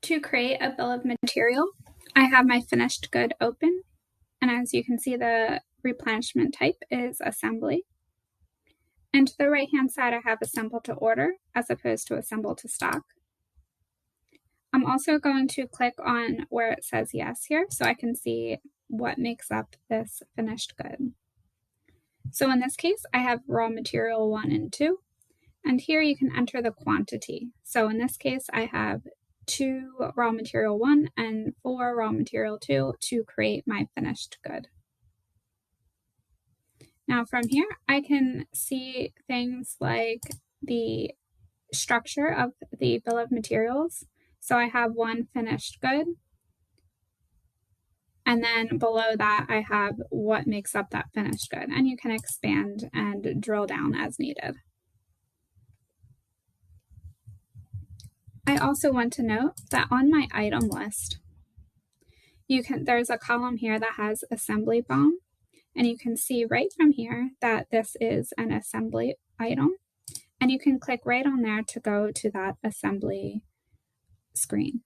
To create a bill of material, I have my finished good open, and as you can see, the replenishment type is assembly. And to the right hand side, I have assemble to order as opposed to assemble to stock. I'm also going to click on where it says yes here so I can see what makes up this finished good. So in this case, I have raw material 1 and 2, and here you can enter the quantity. So in this case, I have 2 raw material 1 and 4 raw material 2 to create my finished good. Now from here, I can see things like the structure of the bill of materials. So I have 1 finished good, and then below that I have what makes up that finished good, and you can expand and drill down as needed. I also want to note that on my item list, there's a column here that has assembly BOM, and you can see right from here that this is an assembly item, and you can click right on there to go to that assembly screen.